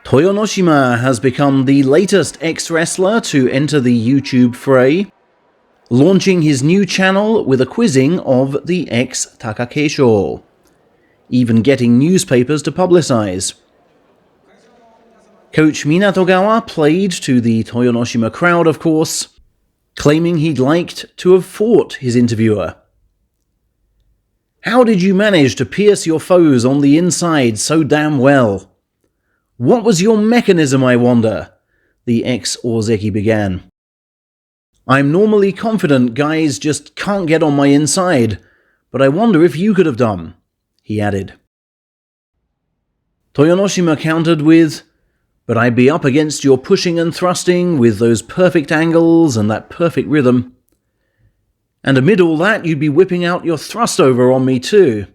Toyonoshima has become the latest ex-wrestler to enter the YouTube fray, launching his new channel with a quizzing of the Ex-Takakeisho, even getting newspapers to publicize. Coach Minatogawa played to the Toyonoshima crowd, of course, claiming he'd liked to have fought his interviewer. "How did you manage to pierce your foes on the inside so damn well? What was your mechanism, I wonder?" the ex-Ozeki began. "I'm normally confident guys just can't get on my inside, but I wonder if you could have done," he added. Toyonoshima countered with, "But I'd be up against your pushing and thrusting with those perfect angles and that perfect rhythm. And amid all that, you'd be whipping out your thrust over on me too.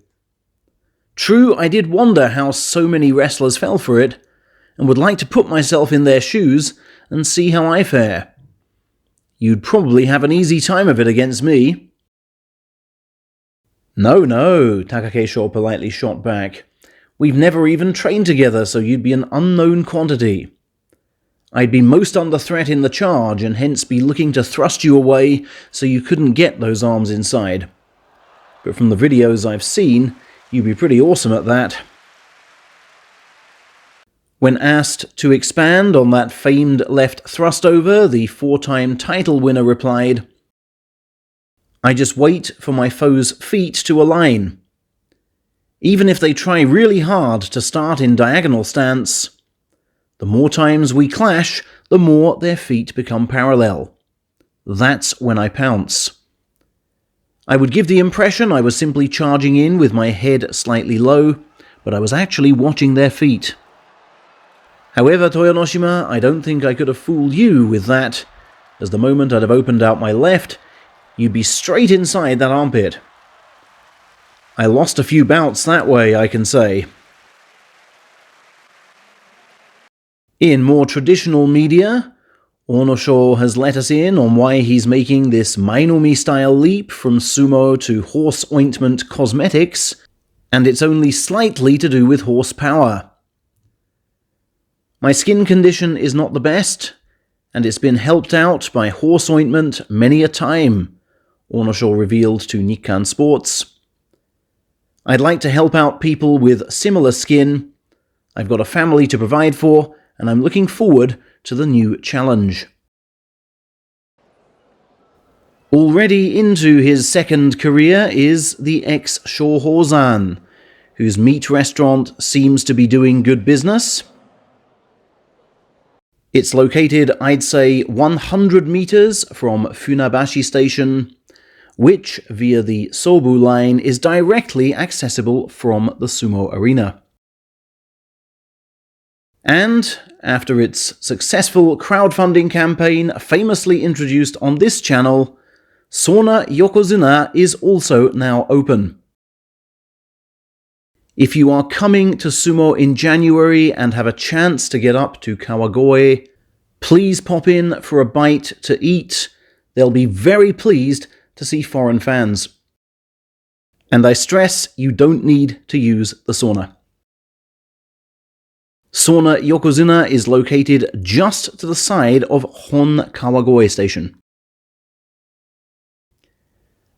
True, I did wonder how so many wrestlers fell for it, and would like to put myself in their shoes and see how I fare. You'd probably have an easy time of it against me." "No, Takakeisho politely shot back. "We've never even trained together, so you'd be an unknown quantity. I'd be most under threat in the charge, and hence be looking to thrust you away so you couldn't get those arms inside. But from the videos I've seen, you'd be pretty awesome at that." When asked to expand on that famed left thrust over, the 4-time title winner replied, "I just wait for my foe's feet to align. Even if they try really hard to start in diagonal stance, the more times we clash, the more their feet become parallel. That's when I pounce. I would give the impression I was simply charging in with my head slightly low, but I was actually watching their feet. However, Toyonoshima, I don't think I could have fooled you with that, as the moment I'd have opened out my left, you'd be straight inside that armpit. I lost a few bouts that way, I can say." In more traditional media, Onosho has let us in on why he's making this Mainomi-style leap from sumo to horse ointment cosmetics, and it's only slightly to do with horsepower. "My skin condition is not the best, and it's been helped out by horse ointment many a time," Onosho revealed to Nikkan Sports. "I'd like to help out people with similar skin. I've got a family to provide for, and I'm looking forward to the new challenge." Already into his second career is the ex-Shohozan, whose meat restaurant seems to be doing good business. It's located, I'd say, 100 meters from Funabashi Station, which, via the Sobu line, is directly accessible from the sumo arena. And, after its successful crowdfunding campaign famously introduced on this channel, Sauna Yokozuna is also now open. If you are coming to sumo in January and have a chance to get up to Kawagoe, please pop in for a bite to eat. They'll be very pleased to see foreign fans. And I stress, you don't need to use the sauna. Sauna Yokozuna is located just to the side of Hon Kawagoe Station.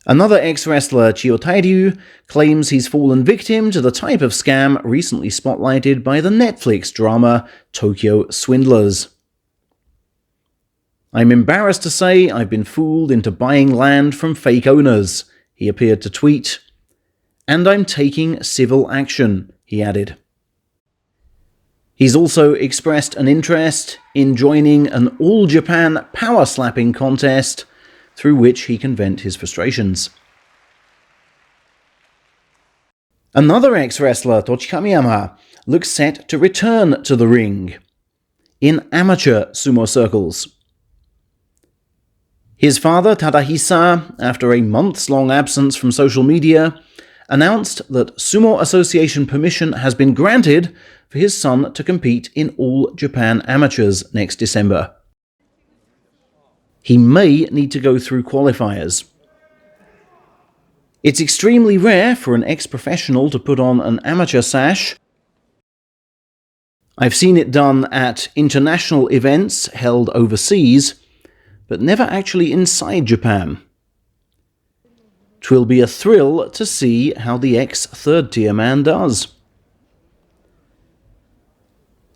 Another ex-wrestler, Chiyotairyu, claims he's fallen victim to the type of scam recently spotlighted by the Netflix drama Tokyo Swindlers. "I'm embarrassed to say I've been fooled into buying land from fake owners," he appeared to tweet. "And I'm taking civil action," he added. He's also expressed an interest in joining an all-Japan power-slapping contest through which he can vent his frustrations. Another ex-wrestler, Tochikamiyama, looks set to return to the ring in amateur sumo circles. His father, Tadahisa, after a months-long absence from social media, announced that Sumo Association permission has been granted for his son to compete in All Japan Amateurs next December. He may need to go through qualifiers. It's extremely rare for an ex-professional to put on an amateur sash. I've seen it done at international events held overseas, but never actually inside Japan. 'Twill be a thrill to see how the ex-third-tier man does.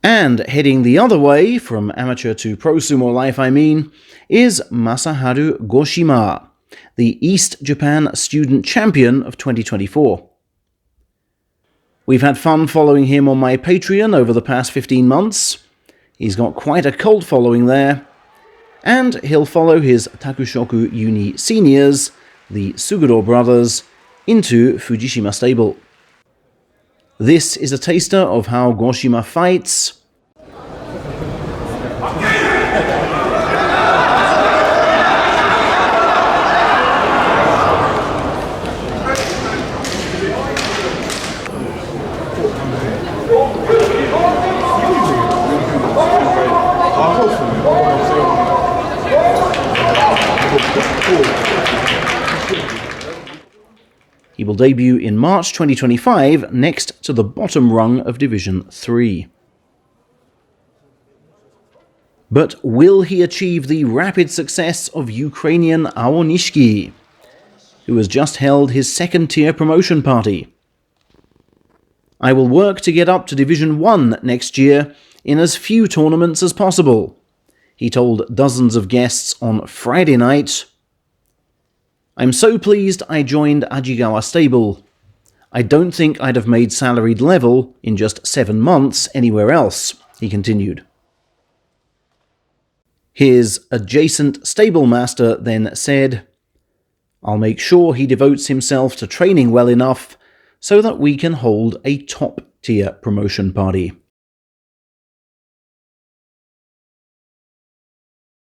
And heading the other way, from amateur to pro sumo life is Masaharu Goshima, the East Japan Student Champion of 2024. We've had fun following him on my Patreon over the past 15 months. He's got quite a cult following there. And he'll follow his Takushoku Uni seniors, the Suguro brothers, into Fujishima stable. This is a taster of how Goshima fights. He will debut in March 2025, next to the bottom rung of Division 3. But will he achieve the rapid success of Ukrainian Aonishiki, who has just held his second-tier promotion party? I will work to get up to Division 1 next year in as few tournaments as possible, he told dozens of guests on Friday night. I'm so pleased I joined Ajigawa stable. I don't think I'd have made salaried level in just 7 months anywhere else, he continued. His adjacent stable master then said, I'll make sure he devotes himself to training well enough so that we can hold a top-tier promotion party.